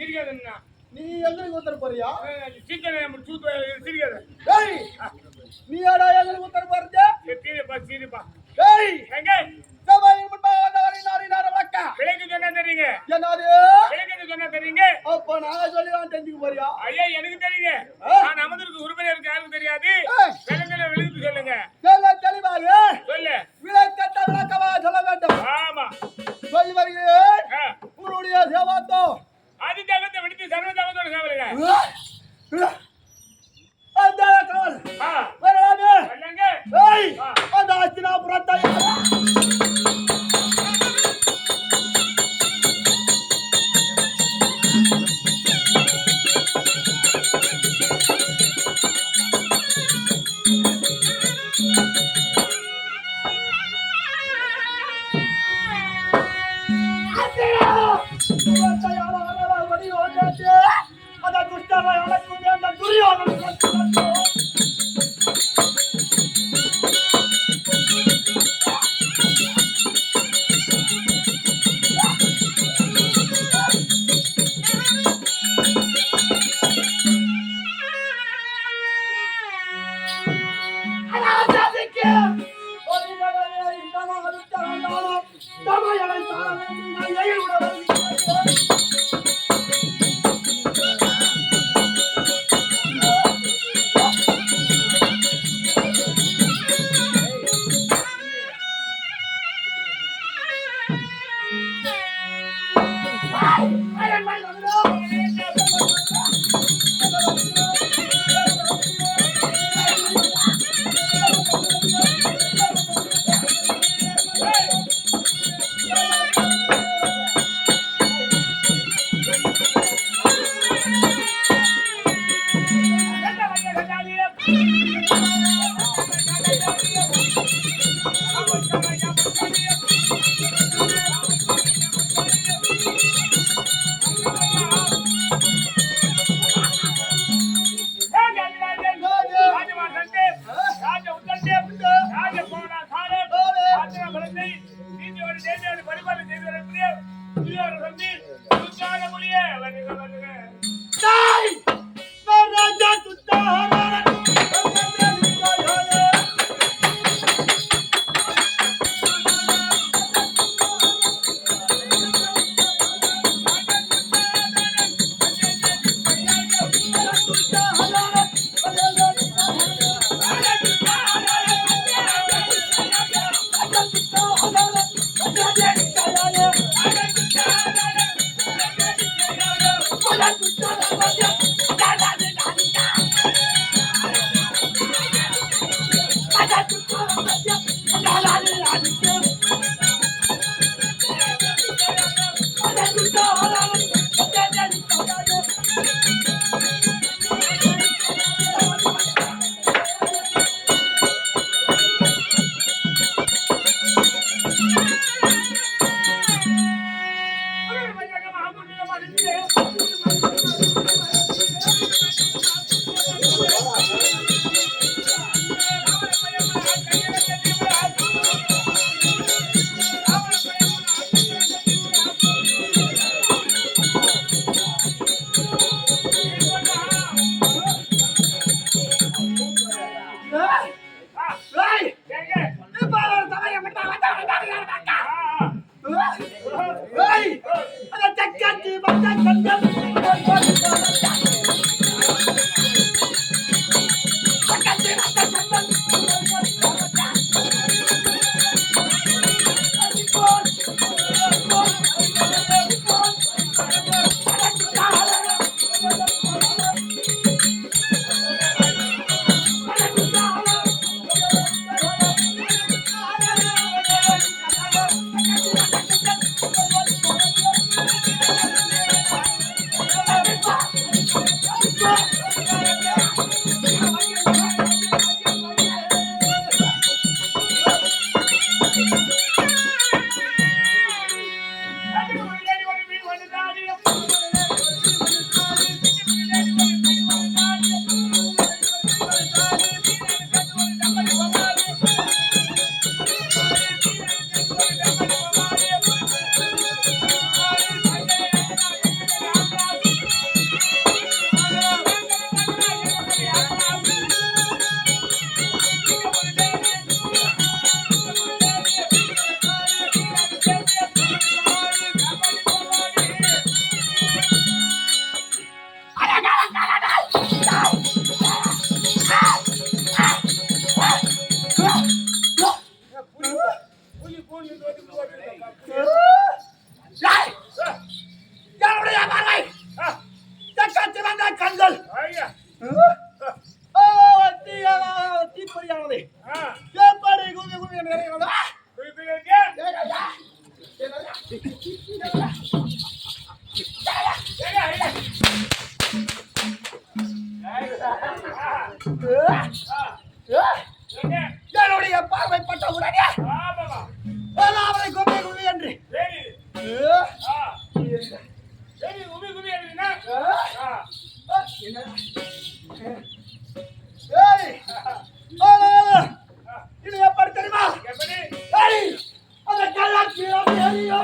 சிரிக்காதுன்னா நீ எங்களுக்கு ஊத்தர போறியா? சீக்கிரம் சிரிக்காது. டேய் நீ யாரா எங்களுக்கு ஊத்தர போறது? சீரிப்பா டேய் எங்க சபையின் முன்பாக வந்தவரை நாரி நார வளக்க விலைக்கு சொன்னா தெரியுங்க. என்னது விலைக்கு சொன்னா தெரியுங்க. அப்ப நான் சொல்லிதான் தெரிஞ்சுக்க போறியா? ஐயா எனக்கு தெரியுங்க. நான் அமர்ந்திருக்கு உறுப்பினருக்கு யாருக்கும் தெரியாது. விலைக்கு விழுந்து சொல்லுங்க. தெளிவாக சொல்லு. விளக்கட்ட விளக்கமா சொல்ல வேண்டும். ஆமா சொல்லி வருகிறேன். உன்னுடைய சேவாத்தோ ஆதி ஜகத்தை விடுத்து சர்வ ஜகத்தோட சேவலுங்க. அந்த கவல் வரலாமே சொல்லுங்க. ஏய் அந்த அஸ்தினாபுரத்தை தீப்பொறியானது ஆ, எப்படி குவி குவி என்று இறங்கினதா? குவி குவி இருக்கு. ஏகா, ஏங்க, ஏங்க. ஏங்க, என்னுடைய பார்வைப்பட்ட உடனே ஆமாமா. அவரை குவி குவி என்று சரி. ஆ, சரி, குவி குவி இருக்குன்னா. ஆ, இது எப்படி தெரியுமா? எப்படி? ஏய், அந்த கல்லாச்சி ஐயோ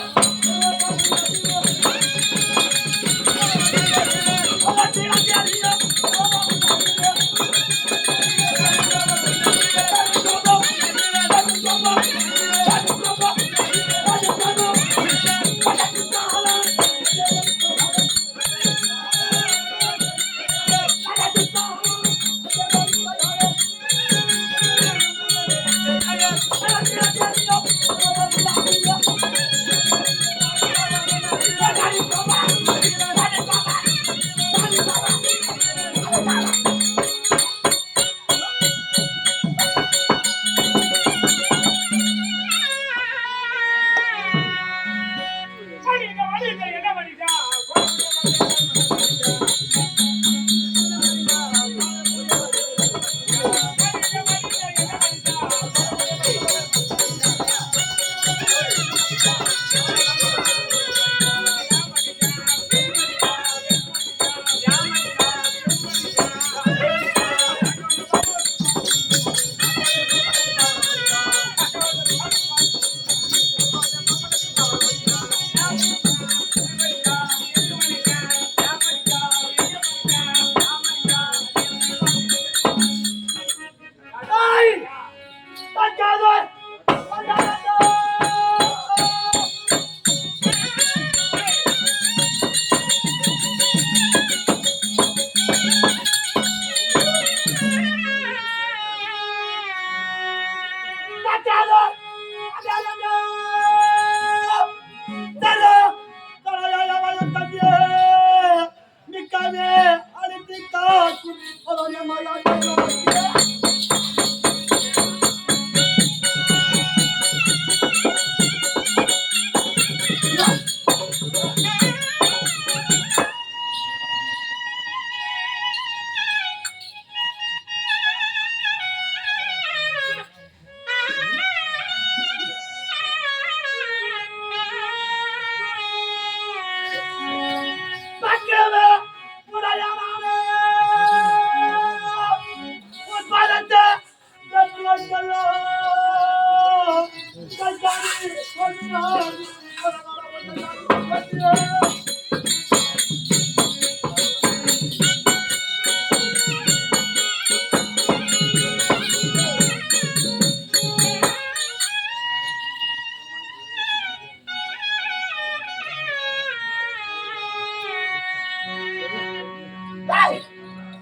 மணி, இந்த மணி, இந்த என்ன மணிடா? ஏய், தக்காதே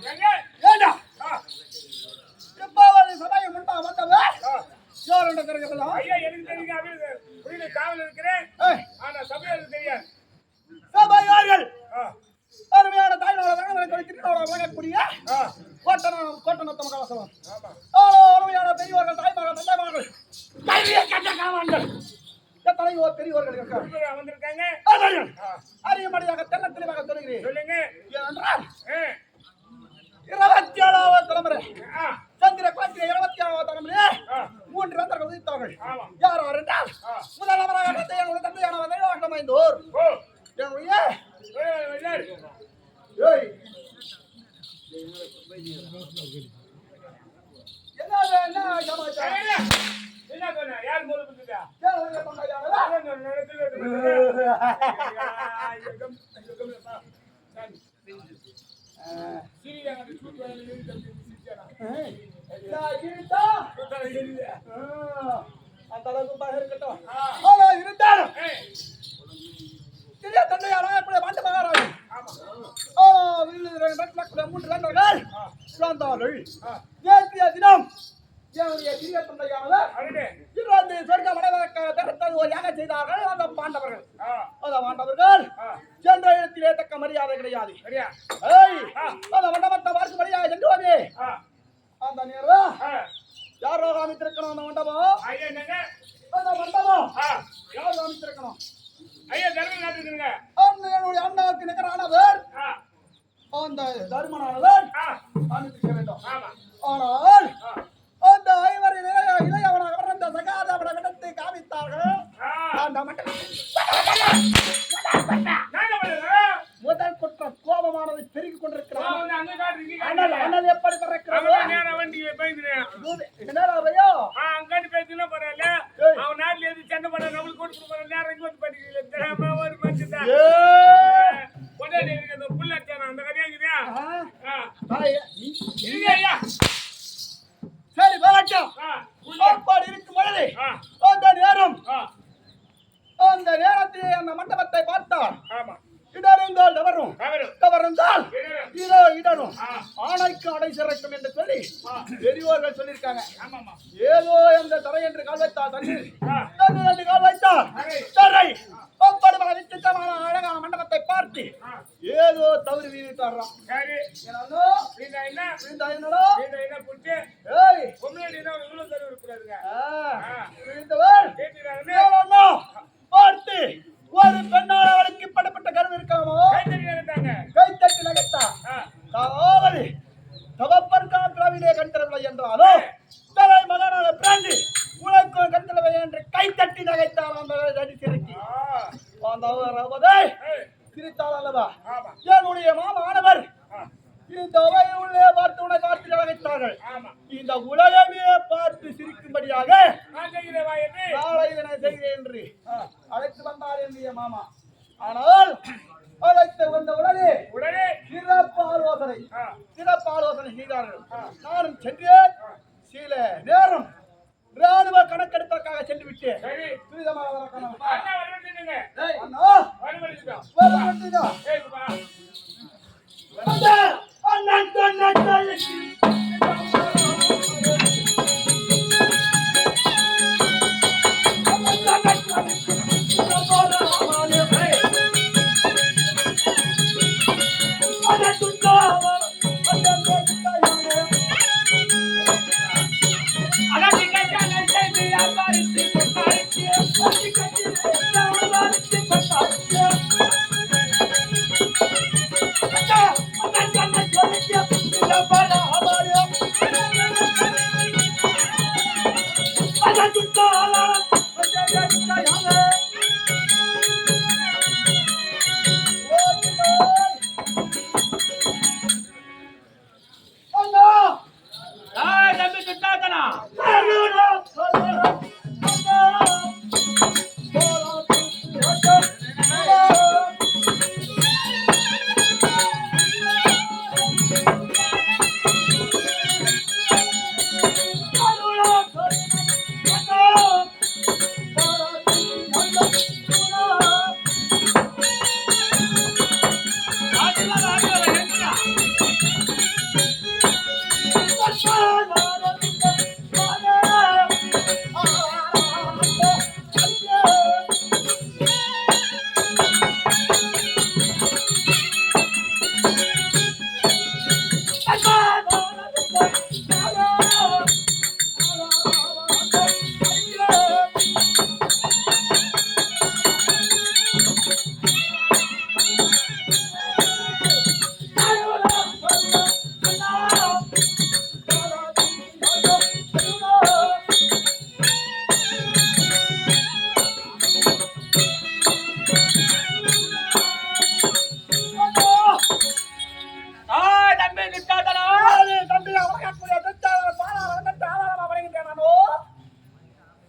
ஏங்க, ஏண்டா ஆ, எப்பவாவது சபையை முன்பா வந்தவ ஆ. யார் என்ற தெரியுங்களா? ஐயா, எனக்கு தெரியுங்க. அப்படியே புரியல, காவல் இருக்கிறேன். ஏய், ஆனா சபையாருக்கு தெரியாது. சபையார்கள் ஆ, அருமையான தாய்நாள வழங்கக்கூடிய திருநாள வழங்கக்கூடிய ஆ, கோட்டனத்தம் கவசம் ஆமா. அருமையான பெரியவர்கள் தாய்மார்கள் தந்தைமார்கள் கல்வியை கற்ற காவான்கள் எத்தனை பெரியவர்கள் இருக்கார் குருபரா வந்திருக்காங்க. ஆ, அறியும்படியாக தெல்ல தெளிவாக சொல்கிறேன். சொல்லுங்க. ஏனென்றால் ஆ, 27வது தலைமுறை ஆ, சந்திர குலத்திலே 27வது தலைமுறை ஆ, 3 வேந்தர்கள் உதித்தவர்கள் ஆமா. யார் அவர் என்றால் ஆ. முதலவராக தந்தையான தந்தையானவர் வாட்டமைந்தோர் ஓ, என்னுடைய எல்லாரு. ஏய் என்ன சமாச்சாரம் ஐயா, என்ன சொன்ன? யார் முதல்ல புரிஞ்சுதா? ஏன் தந்தையானவர் அதான் இந்த நேரத்துல இருக்கு. சீரியா, அந்த சூட்டு வேலையில இருந்து சிரிச்சானா? அந்த அளவுக்கு இருக்கட்டும் ஆ. ஆனா இருந்தாலும் ஏய், சிறிய தந்தையாரா எப்படி வந்து மகாராஜா ஆமா. மூன்று வேந்தர்கள் ஆ, பிறந்தார்கள் ஆ, நேற்றைய தினம் என்னுடைய சிறிய தந்தையானவர் அருணே. இருந்து சொர்க்கம் அடைவதற்கு தடுத்தது ஒரு யாக செய்தார்கள் அந்த பாண்டவர்கள் ஆ, அந்த பாண்டவர்கள் ஆ, சென்ற இடத்திலே தக்க மரியாதை கிடையாது சரியா? ஏய் ஆ. அந்த மண்டபத்தை பார்த்து மரியாதை அமைத்திருக்கணும் அந்த மண்டபம்? ஐயா என்னங்க? அந்த மண்டபம் ஆ, யார் அமைத்திருக்கணும்? ஐயா தர்மம் காட்டுறதுங்க. அந்த என்னுடைய அண்ணாவுக்கு நிகரானவர் ஆ, அந்த தர்மனானவர் ஆ, அமைத்திருக்க வேண்டும். ஆமா. ஆனால் ஆ, அந்த ஐவர் இளையவனாக பிறந்த சகாதேவன இடத்தை காமித்தார்கள். ஆ. அந்த மண்டபம் நான் என்ன பண்ணுறேன்? முதல் குற்றம் கோபமானது பெருகிக் கொண்டிருக்கிறது. வந்து அங்க காட்டுறீங்க, ஆனால் காட்டுறீங்க. அண்ணல் எப்படி பிறக்கிறது? அவன் நேரம் வண்டியை பேசுறேன். என்னடா பையோ? அங்காட்டு பேசுனா பரவாயில்ல. ஏய். அவன் நாட்டுல எது சண்டை பண்ண நம்மளுக்கு கூட்டு போற நேரம் இங்க வந்து படிக்கல. தெரியாம ஒரு மனுஷன் தான். ஏய்! கொண்டாடி இருக்கு அந்த புள்ள அச்சானா, அந்த கதையா இருக்குதா? ஆ, ஆ. தாயே, இருங்க ஐயா. சரி வரட்டும். ஆ, புள்ள. சாப்பாடு இருக்கும் பொழுது ஆ, அந்த நேரம் ஆ, அந்த நேரத்தில் அந்த மண்டபத்தை பார்த்தார். ஆமா. இடருந்தால் தவறும், தவறு. தவறுந்தால் இடரும். இதோ இடரும். ஆ, ஆணைக்கு அடை சிறக்கும் என்று சொல்லி ஆ. பெரியோர்கள் சொல்லியிருக்காங்க. ஆமாமா. ஏதோ அந்த தரை என்று கால் வைத்தார். தண்ணீர் ஆ. தண்ணீர் என்று கால் வைத்தார். தரை. தரை அப்படிப்பட்ட விசித்திரமான அழகான மண்டபத்தை பார்த்து ஆ. ஏதோ தவறு வீழ்த்தாராம். சரி. என்னோ நீங்க என்ன? என்னடா? நீங்க என்ன புடிச்சு? ஏய் பொம்பளை தான் இவ்வளவு தருவு இருக்கக்கூடாதுங்க. ஆ ஆ. வீழ்ந்தவர் கேட்கிறாருன்னு ஏவனோ பார்த்து ஒரு பெண்ணால் அவளுக்கு இப்படிப்பட்ட கருவு இருக்காமோ கைத்தறி எடுத்தாங்க. கைத்தட்டி நகைத்தா ஆ. காவலி தவப்பற்கான பிறவிலே கண்திரவில்லை என்றாலும் தலை மகனான பிராண்டி உனக்கும் கண்திரவை என்று கைத்தட்டி நகைத்தார் அந்த அடி சிறுக்கி ஆ. அவதை ஏய். சிரித்தாள் அல்லவா? ஆமா. என்னுடைய மாமானவர் ஆ. இந்த உலகை உள்ளே பார்த்து உனக்கு காத்து நகைத்தார்கள். ஆமா. இந்த உலகமே பார்த்து சிரிக்கும்படியாக நான் செய்கிறேன் வா என்று. நாளை இதனை செய்கிறேன் என்று அழைத்து வந்தார் என்னுடைய மாமா. ஆனால் அழைத்து வந்த உடனே உடனே சிறப்பு ஆலோசனை ஆ. சிறப்பு ஆலோசனை செய்தார்கள். நானும் சென்றேன். சில நேரம் ராணுவ கணக்கெடுப்பதற்காக சென்று விட்டேன். சரி. துரிதமாக வரக்கணும். அண்ணா வரவேண்டியதுங்க. ஏய், அண்ணா வரவேண்டியதுதான். வரவேண்டியதா? ஏய் குப்பா. அண்ணா அண்ணன் சொன்ன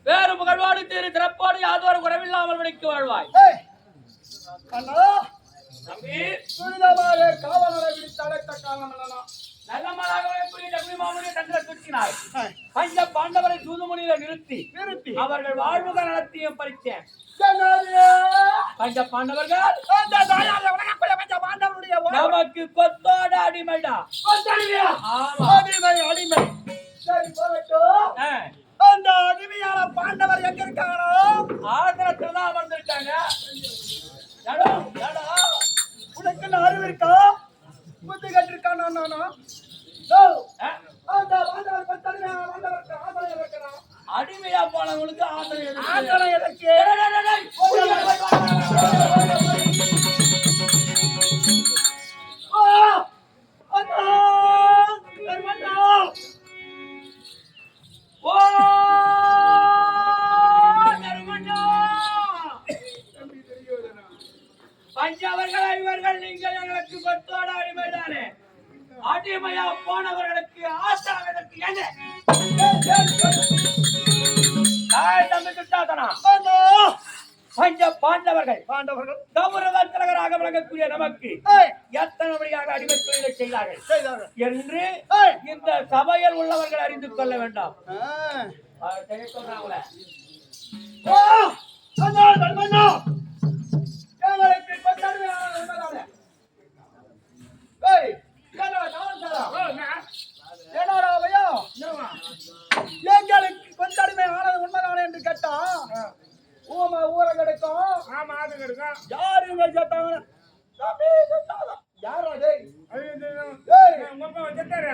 வேறு புகழ்வாடு தீரு திறப்பாடு யாதொரு குறைவில்லாமல் விடைக்கு வாழ்வாய். அண்ணா தம்பி துரிதமாக காவலரை விடுத்து அழைத்த காரணம் என்னன்னா நல்லமலாகவே புரிய தம்பி மாமுனியை தங்களை துடிக்கினார். பஞ்ச பாண்டவரை தூதுமுனியில நிறுத்தி நிறுத்தி அவர்கள் வாழ்வுக நலத்தையும் பறித்தேன். பஞ்ச பாண்டவர்கள் நமக்கு கொத்தோட அடிமைடா. ஆமா. அடிமை அடிமை சரி போகட்டும். ஆ. அந்த அடிமையான பாண்டவர் எங்க இருக்காங்களோ ஆந்திரத்துல தான் அமர்ந்திருக்காங்க. இடம், இடம். உனக்கு என்ன அறிவு இருக்கா? புத்தி கட்டிருக்கானா? ஆ? அந்த பாண்டவர் தனிமையான பாண்டவருக்கு ஆதரவு இருக்கிறான். ஏங்க தம்பி சுட்டாதனா பஞ்ச பாண்டவர்கள் பாண்டவர்கள் கௌரவ திலகராக விளங்கக்கூடிய நமக்கு எத்தனை வழியாக அடிமை தொழிலை செய்தார்கள் என்று இந்த சபையில் உள்ளவர்கள் அறிந்து கொள்ள வேண்டாம். சொல்றாங்களே எங்களுக்கு கொத்தடிமை ஆனது உண்மைதானே என்று கேட்டா ஊரை கிடைக்கும். ஆமா அது கிடைக்கும். யாரு இங்க கேட்டாங்க? யாரா டேய்? உங்க அப்பா செத்தாரு.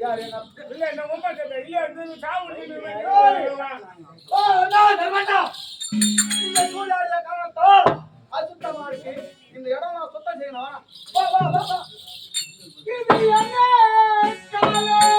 யாரு எங்க இல்ல இந்த உங்க அப்பா செத்தாரு. இல்ல இது சாவு இந்த சூழ்நிலைய காரணத்தால் அசுத்தமா இருக்கு. இந்த இடம் நான் சுத்தம் செய்யணும். வா வா வா வா. இது என்ன காலம்?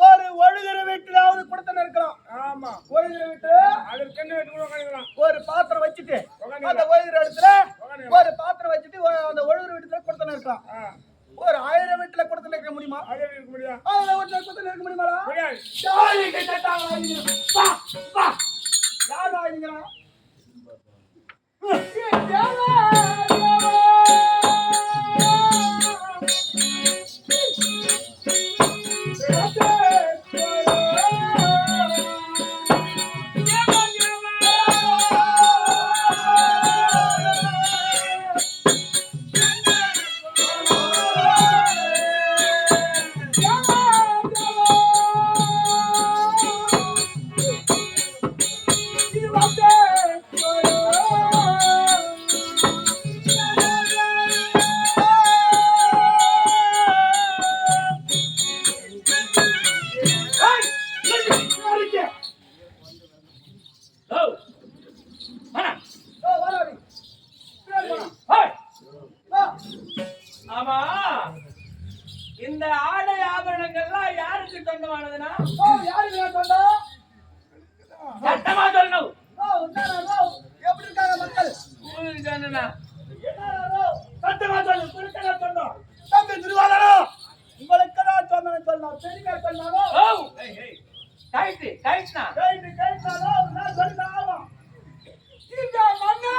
ஒரு ஒழுகிற வீட்டுலாவது கொடுத்து இருக்கலாம். ஆமா ஒழுகிற வீட்டு அதுக்கு என்ன வெட்டு கூட உட்காந்துக்கலாம். ஒரு பாத்திரம் வச்சுட்டு அந்த ஒழுகிற இடத்துல ஒரு பாத்திரம் வச்சுட்டு அந்த ஒழுகிற வீட்டுல கொடுத்து இருக்கலாம். ஒரு 1000 வீட்டுல கொடுத்து இருக்க முடியுமா? அதே இருக்க முடியாது. அதுல வீட்டுல கொடுத்து இருக்க முடியுமாடா? முடியாது. யார் ஆயிங்களா? ஆமா இந்த ஆடை ஆபரணங்கள்லாம் யாருக்கு சொந்தமானதுன்னா யாருக்கு சொந்தம்? சட்டமா சொல்லணும். எப்படி இருக்காங்க மக்கள்? சட்டமா சொல்லணும். குறுக்கல சொன்னோம். தம்பி திருவாளரும் உங்களுக்கு தான் சொந்தம் சொல்லணும். பெரிய சொன்னாலும் கைட்டு கைட்னா கைட்டு கைட்டாலும் நான் சொல்லிதான் ஆகும். இந்த மண்ணு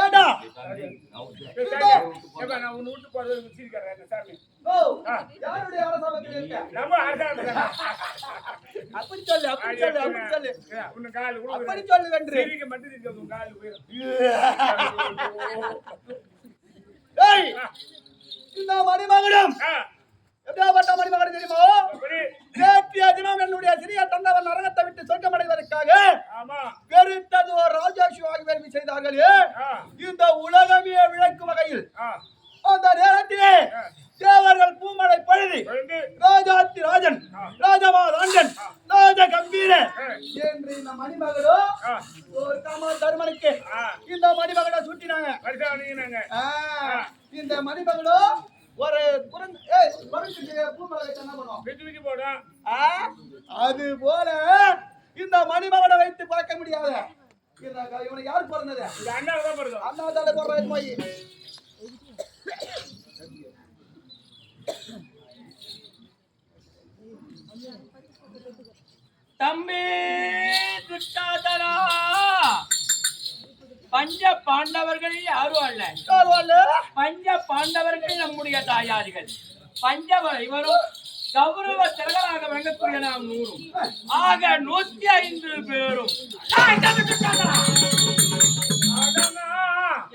ஏடா ஏப்பா நான் உன்னை விட்டு போறது வச்சிருக்கேன் இந்த சாமி. ஓ யாருடைய அரசாங்கத்தில் இருக்க? நம்ம அரசாங்கம். அப்படி சொல்லு அப்படி சொல்லு அப்படி சொல்லு. உன்னை கால் உள்ள அப்படி சொல்லு வென்று. சிரிக்க மட்டும் இருக்க உன் கால் போய். ஏய் இந்த மணிமகனும் எப்படியாப்பட்ட மணிமகன் தெரியுமோ? நேற்றைய தினம் என்னுடைய சிறிய தந்தவன் நரகத்தை விட்டு சொர்க்கமடைவதற்காக பெருத்தது ஒரு ராஜாட்சியாக வேள்வி செய்தார்களே, இந்த உலகமே விளக்கும் வகையில் அந்த நேரத்திலே தேவர்கள் பூமலை பழுதி ராஜாத்தி ராஜன் ராஜமாதாண்டன் ராஜ கம்பீர என்று இந்த மணிமகளோ ஒரு தருமனுக்கு இந்த மணிமகளை சுட்டினாங்க. இந்த மணிமகளோ ஒரு பூமலை என்ன பண்ணும்? அது போல இந்த மணிமகனை வைத்து பார்க்க முடியாத இவனை யார் பிறந்தது? அண்ணாதால போடுறது போய் தம்பி துட்டாதரா, பஞ்ச பாண்டவர்கள் யாரும் அல்ல. பஞ்ச பாண்டவர்கள் நம்முடைய தாயார்கள். இவரும் கௌரவ திரளாக வழங்கக்கூடிய நாம் 100 ஆக 105 பேரும்.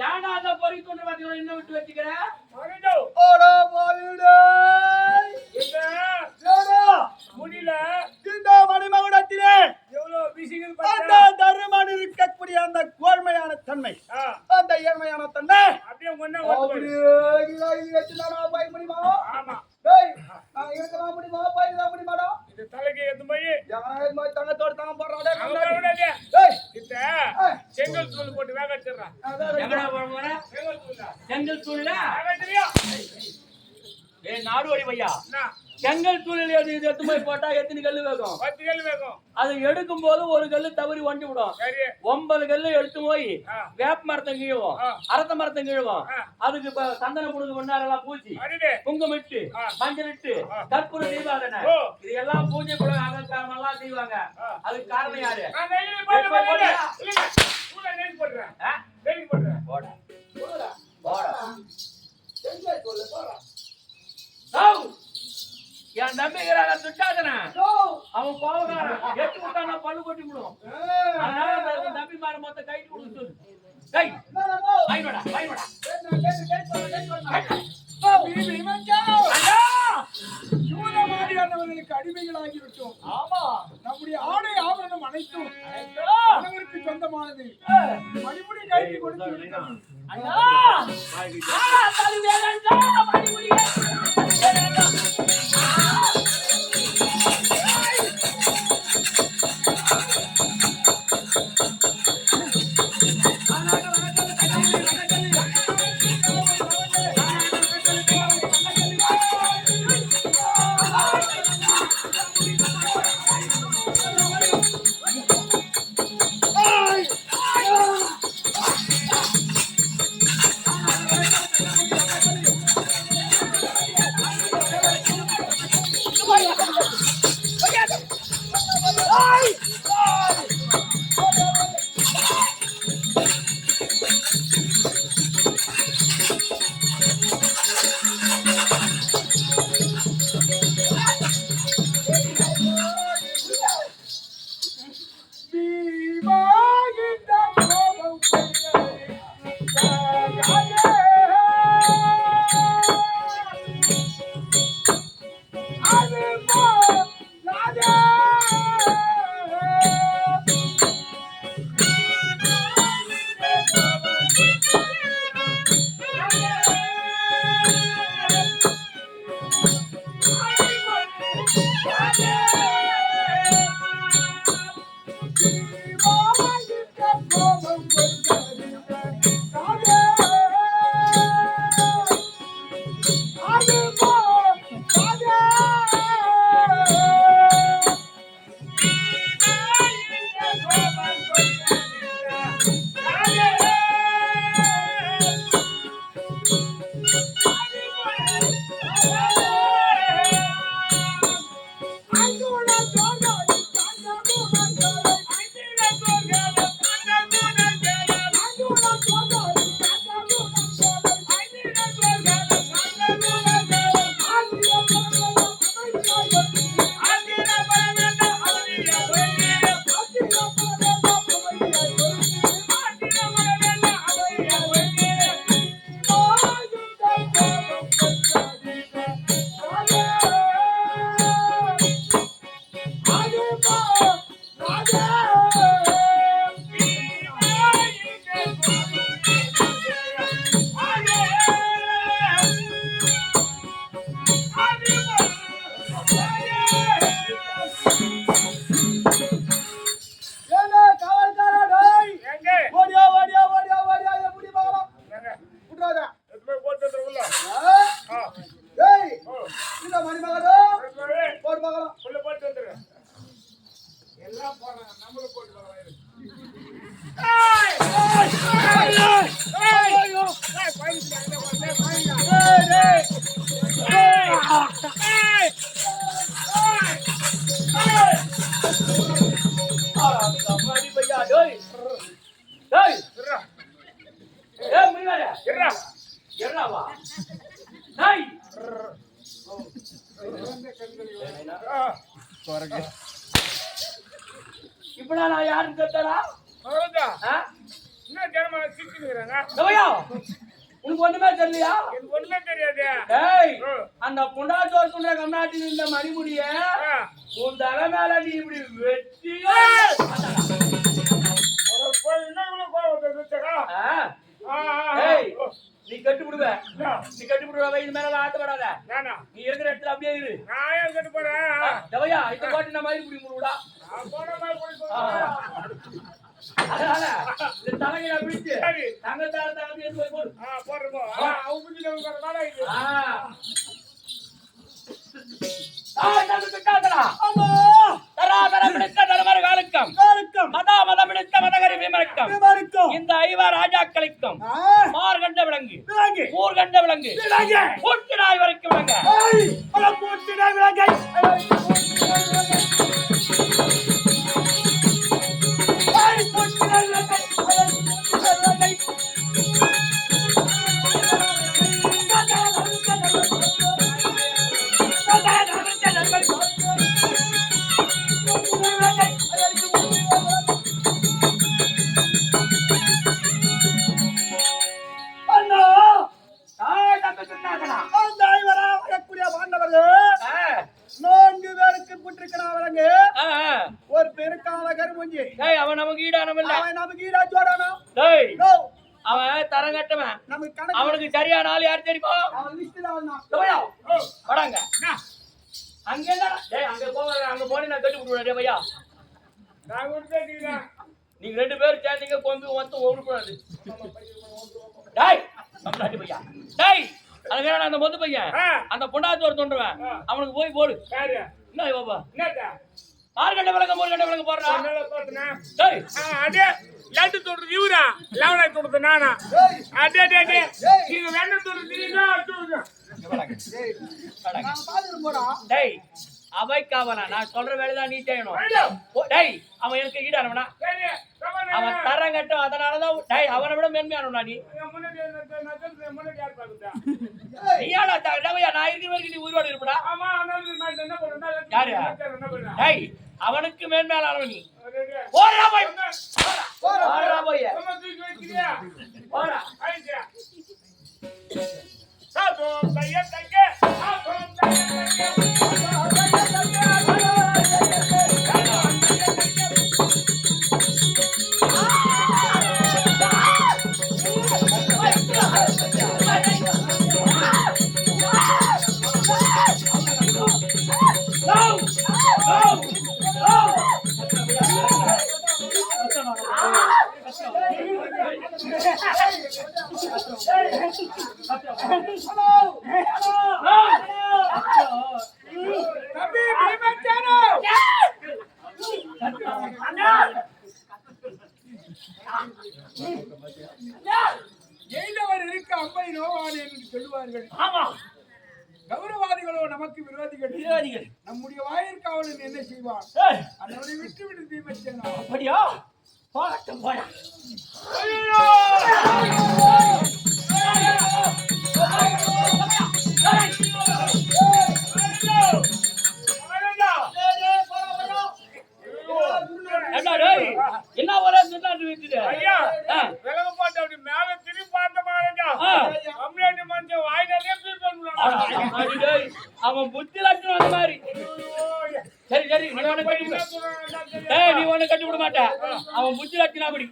ஏனாத பொறிக்கொண்டு பார்த்தீங்கன்னா இன்னும் விட்டு வச்சுக்கிறேன். முடியல இந்த மணிமகுடத்திலே தருமன் இருக்கக்கூடிய அந்த கோழ்மையான தன்மை, அந்த ஏழ்மையான தன்மை அப்படியே முடியுமா? இருக்கலாம் முடியுமா? போயிடலாம் முடியுமாடா? இது தலைக்கு எது போய் தங்கத்தோடு தங்க போடுறாங்க. செங்கல் தூள் போட்டு வேக வச்சிடறான். செங்கல் தூள்ல நாடுவாடி பையா, செங்கல் தூளில் எடுத்து போய் போட்டா எத்தனை கல்லு வேகும்? 10 கல்லு வேகும். அதை எடுக்கும் போது ஒரு கல்லு தவறி ஒண்டி விடும். 9 கல்லு எடுத்து போய் வேப்ப மரத்தை கீழுவோம், அரத்த மரத்தை கீழுவோம். அதுக்கு சந்தன புடுங்க கொண்டாடலாம் பூச்சி, குங்குமிட்டு, மஞ்சள் இட்டு, கற்பூர தீபாவளி இது எல்லாம் பூஜை கூட அகல்காரமெல்லாம் செய்வாங்க. அதுக்கு காரணம் யாரு? என் நம்பிக்கிறான துட்டாதன அவன் போவகாரன் எட்டு விட்டானா பல்லு கொட்டி விடும். அதனால நம்பி மாற மொத்த கைட்டு கொடுத்து கை வைவடா வைவடா அடிமைகளாகிவிட்டோம். ஆமா, நம்முடைய ஆடை ஆபரணம் அனைத்தும் அவருக்கு சொந்தமானது. மணிமுடி கைட்டு கொடுத்து அடி பையா டேய் டேய் இருடா. ஏய் முனிவாரே இருடா. எறவா டேய் இப்படா நான் யாருன்னு கேட்டடா அவ்வளவுதான். என்ன ஜனமா சிக்கினுக்குறாங்க? டேய்யா உனக்கு ஒண்ணுமே தெரியலையா எனக்கு ஒண்ணுமே தெரியாது. டேய் அந்த புண்டாச்சோர் சொல்ற கம்நாட்டி இந்த மணிமுடிய உன் தலை மேல நீ இப்படி வெட்டி என்ன இவ்வளவு கோவம் வந்துச்சா? டேய் நீ கட்டுப்படுவ நீ கட்டுப்படுவ இது மேல ஆட்டப்படாத நானா? நீ இருக்கிற இடத்துல அப்படியே இரு நான் ஏன் கட்டு போறேன்? டேய்யா இந்த பாட்டு நம்ம மாதிரி புடி முடுடா நான் போன மாதிரி போய் சொல்றேன். அதனால இந்த தலையை பிடிச்சு சரி. தங்கத்தால தங்கத்தை எடுத்து போய் போடு போடுறப்போ அவங்க புரிஞ்சுட்டு இருக்கிறதுனால இது. இந்த ஐவர் ராஜாக்களுக்கும் மார்கண்ட விலங்கு ஊர்கண்ட விலங்கு கூட்டு நாய் வரைக்கும் விலங்கு ஒரு பெருக்கான கருமுஞ்சி அவன் நமக்கு ஈடானவன் நமக்கு ஈடா ஜோடானா அவன் தரங்கட்டவன் நமக்கு கணக்கு அவனுக்கு சரியான ஆள் யார் தெரியுமா அவன் லிஸ்ட்ல அவன் வராங்க அங்க அங்க போவாங்க அங்க போனி நான் கட்டி விடுவேன் பையா நான் கொடுத்தேன். நீங்க ரெண்டு பேரும் சேர்ந்தீங்க கொம்பு வந்து ஓடுக்கூடாது டேய் கம்நாட்டி பையா டேய் அதுக்கு அந்த மொத்த பையன் அந்த பொண்டாச்சோர் தோன்றுவேன் அவனுக்கு போய் போடு யாரு? என்ன பாப்பா என்னடா? ஆறுகண்ட விளங்க மூர்கண்ட விளங்க போடுறா நல்லா பார்த்தனா? டேய் அதே லட்டு தோடுறது இவரா? லவணாய் தோடுறது நானா? அதே நீங்க வேணும் தோடுறது தெரியுதா? தோடுங்க. நான் பாத்துட்டு போடா டேய் அவைக்காவனா நான் சொல்ற வேலைதான் நீ செய்யணும் டேய் அவன் எனக்கு ஈடானவனா சரி, சமாதானம். அவன் தரங்கட்டும் அதனாலதான் டேய் அவனை விட மேன்மையானவனா நீ முன்னாடி முன்னாடி யார் பாக்குதா? நீயாடா டேய்யா நான் இருக்கிற வரைக்கும் நீ உயிரோடு இருப்படா ஆமா நான் என்ன பண்றேன்? யாரு? என்ன பண்றேன்? டேய் அவனுக்கு மேன்மையானவன் நீ ஓடுறா போய் ஓடுறா போய் சும்மா தூக்கி வைக்கிறியா? ஓடுறா ஆயிடுச்சா? சாதம் தைய தைக்க சாதம் தைய எய்தவர் இருக்க அம்பை நோவான் என்று சொல்லுவார்கள். ஆமா கௌரவாதிகளோ நமக்கு விரோதிகள். விரோதிகள் நம்முடைய வாயிற்காவலன் என்ன செய்வான்? ஏய் அதனுடைய விட்டு விட்டு தீமச்சனா. அப்படியா போகட்டும் போயா என்ன ஒரே சுத்தாட்டு வீட்டுது ஐயா விலக போட்டு அப்படி மேல திரும்பி பார்த்த மாட்டா கம்ப்ளைண்ட் மனுஷன் வாயிலே பீர் அவன் புத்தி லட்சணம் அந்த மாதிரி சரி சரி நீ ஒண்ணு கட்டி விடு நீ ஒண்ணு கட்டி விட மாட்ட அவன் புத்தி லட்சணம் அப்படி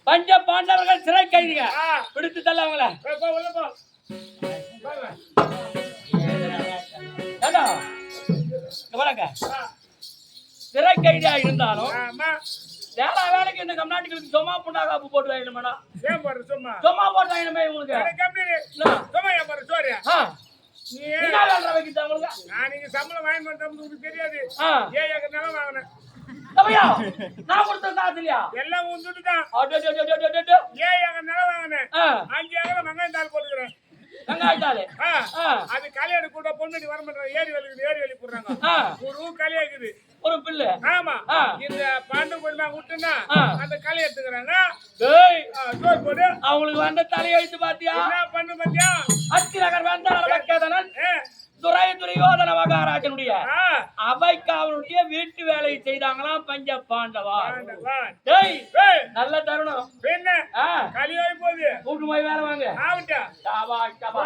பஞ்ச பாண்டவர்கள் சிறை கைதிங்க பிடித்து தள்ள அவங்கள சிறை கைதியா இருந்தாலும் வேலை வேலைக்கு இந்த கம்நாட்டுகளுக்கு சும்மா புண்டா காப்பு போட்டு வாங்க மேடம் சும்மா போட்டு வாங்கணுமே உங்களுக்கு நீங்க சம்பளம் வாங்கி தெரியாது நிலம் வாங்கினேன் தவையா நான் கொடுத்த காசு இல்லையா எல்லாம் உந்துட்டு தான். அடடடடடடட. ஏன் எங்க நிலம் வாங்கினேன்? ஆ, 5 ஏக்கர் வெங்காயம் தாள் போட்டுக்கிறேன். வெங்காயத்தாளு. ஆ, ஆ, அது கல்யாணி கூட பொண்ணு வர மாட்டாங்க. ஏரி வேலி போடுறாங்க. ஆ, ஒரு கலையா இருக்குது. ஒரு பிள்ளை. ஆமா. ஆ. இந்த பாண்டு கொஞ்சமா விட்டுனா ஆ. அந்த களை எடுத்துக்கிறாங்க. டேய், ஜோர் போடு. அவங்களுக்கு வந்த தலையெழுத்து பாத்தியா? என்ன பண்ணு பாத்தியா? அத்திரகர் வந்தார் வழக்கேதனன் ஏ, துரியோதன மகாராஜனுடைய ஆ, அவைக்கு அவனுடைய வீட்டு வேலையை செய்தாங்களாம் பஞ்ச பாண்டவா. ஆண்டவா. டேய், ஏய், நல்ல தருணம். பெண்ண ஆ, கலியாய் போகுது. கூட்டு போய் வேலை வாங்க. ஆவட்டா. டாபா டாபா.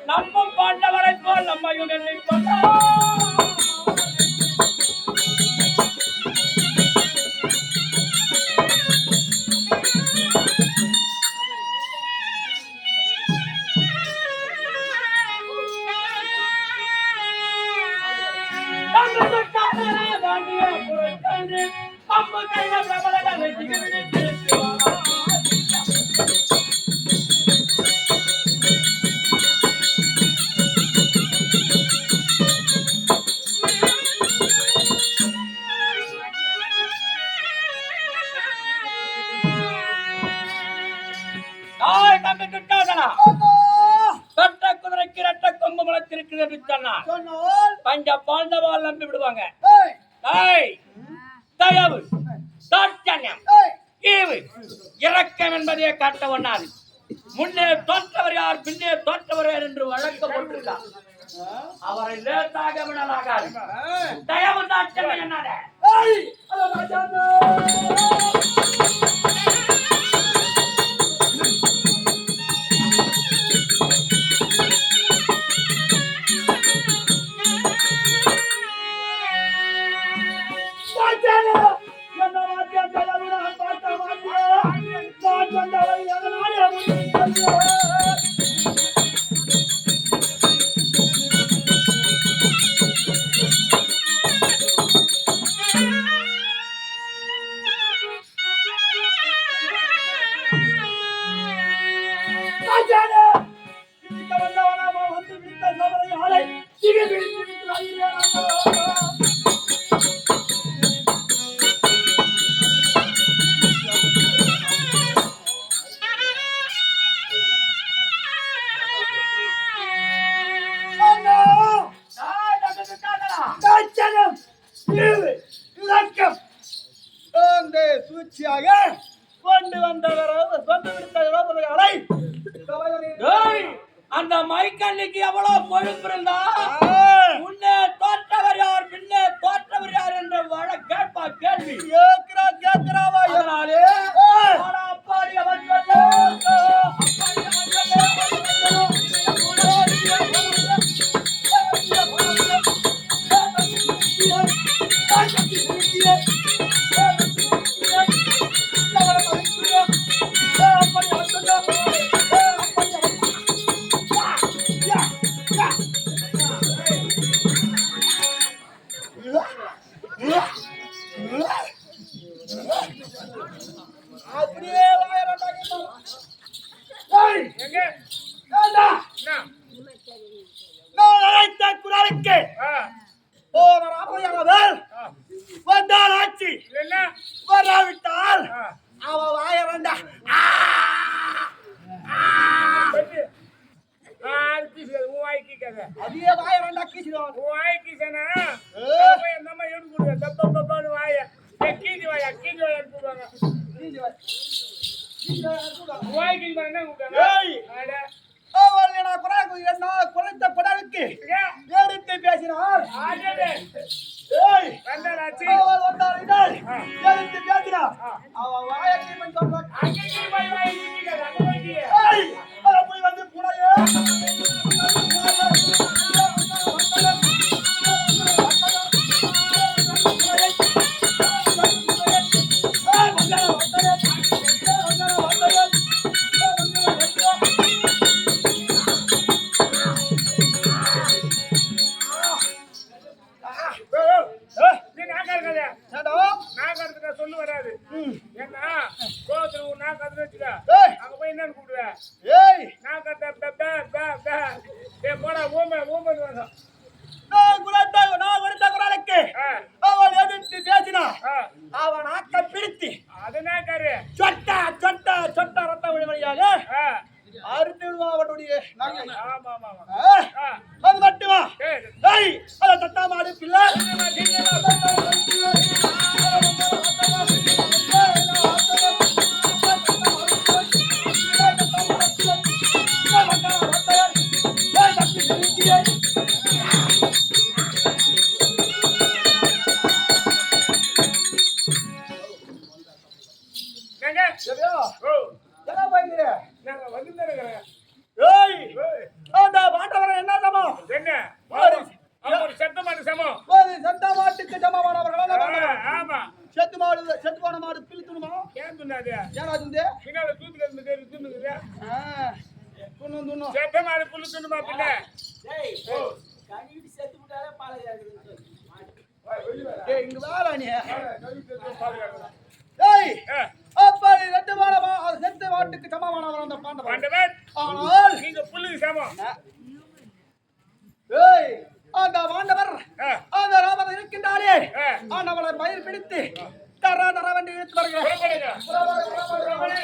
நம்ம பாண்டவரை போல் நம்மையும் குதிரைக்கு ரெட்ட கொம்பு முளைத்திருக்குது என்று சொன்னார். சொன்னால் பஞ்ச பாண்டவால் நம்பி விடுவாங்க. ஏய், ஏய், தயவு, தாட்சண்யம், ஏய், ஈவு, இரக்கம் என்பதையே காட்ட ஒண்ணாது. முன்னே தோற்றவர் யார், பின்னே தோற்றவர் யார் என்று வழக்கம் போட்டிருக்கார். அவரை லேட்டாக விடலாகாது. தயவு, தாட்சண்யம் என்னாத? ஏய், அட ராஜாண்ணா. சூழ்ச்சியாக கொண்டு வந்தவரோ கொண்டு விடுத்தவரோ அலை அந்த மைக்கண்ணிக்கு எவ்வளவு கொழுப்பு இருந்தா முன்னே தோற்றவர் யார், பின்னே தோற்றவர் யார் என்ற கேட்பா கேள்வி கேட்கிறாவா அதனாலே அப்பாடி அவன் அப்படியே வாயரண்டாங்க எங்க? ஏண்டா என்ன? நான் அழைத்த குரலுக்கு ராமையானவர் வந்தால் ஆட்சி என்ன? வராவிட்டால் ஆ, அவ வாயரண்டா சொல்லு. ஆறு கீசு, உன் வாய் கீக்காத. அதே வாயரண்டா கீசிடுவாங்க உன் வாய் கீசனா? போய் அந்த அம்மா எடுத்து கொடுங்க. தப்பன்னு வாயை. ஏய், கீச்சு வாயா போடுவாங்க. உன் வாய் கீச்சு என்ன கூப்பிட்டாங்க? ஏய். அட, அவள் நான் குறைத்த குடலுக்கு ஏன்? எடுத்து பேசினார் ஆடடே. ஏய் வந்தாளாச்சு. அவள் வந்தாள் எடுத்து பேசினார் அவ வாயத்தை சொல்றான் அங்கே போய் வாய் கீக்காத. அங்க போய் கீ. ஏய் அவ போய் வந்து புனையே நீ நாக்கா இருக்காத. ஏண்டா? நாக்கா இருக்கிற சொல்லு வராது. ஏன்னா, கோவத்துல உன் நாக்கு அதுன்னு வச்சுக்க. ஏய், அங்க போய் என்னன்னு கூப்பிடுவ? ஏய், நாக்கா பே. ஏய், போடா, ஊம்பன்னு வாங்க. நான் கொடுத்த குரலுக்கு அவன் எதிர்த்து பேசினான். அவன் ஆக்க பிடித்து அது நாக்காரு. சொட்ட ரத்த வழியாக அறுத்து விடுவான் அவனுடைய நாக்கை. ஆமா. அது மட்டுமா? ஏய், ஏய், அதை தட்டாம அடுப்பில்லை. ஏங்க? ஓ, நாங்க வந்துதானே இருக்கிறோம். அந்த மாட்டவரை என்ன சமம்? என்ன? அவங்க ஒரு செத்த மாட்டு சமம். ஒரு செத்த மாட்டுக்கு சமமானவர்கள். ஆமா. செத்து போன மாடு பிரித்துணுமா? ஏன் துண்ணாது? ஏன்னா துண்டு பின்னால தூத்துக்கிறது துண்ணுக்குது. துண்ணும் செத்த மாடு புல்லு துண்ணுமா பின்ன? ஓ, இங்க வேலை நீ. பாருங்க. ஏய், ஆ, அப்படி செத்த மாட்டுக்கு சமமானவன் அந்த பாண்டவன். ஆண்டவன், ஆனால் நீங்க புல்லுக்கு சமம். ஏய், அந்த பாண்டவர் ஆ, அந்த ராமன் இருக்கின்றாரே, ஆ. அவளை மயில் பிடித்து தர வென்று இழுத்து வருகிறார். புறப்படுங்க. புறப்படு.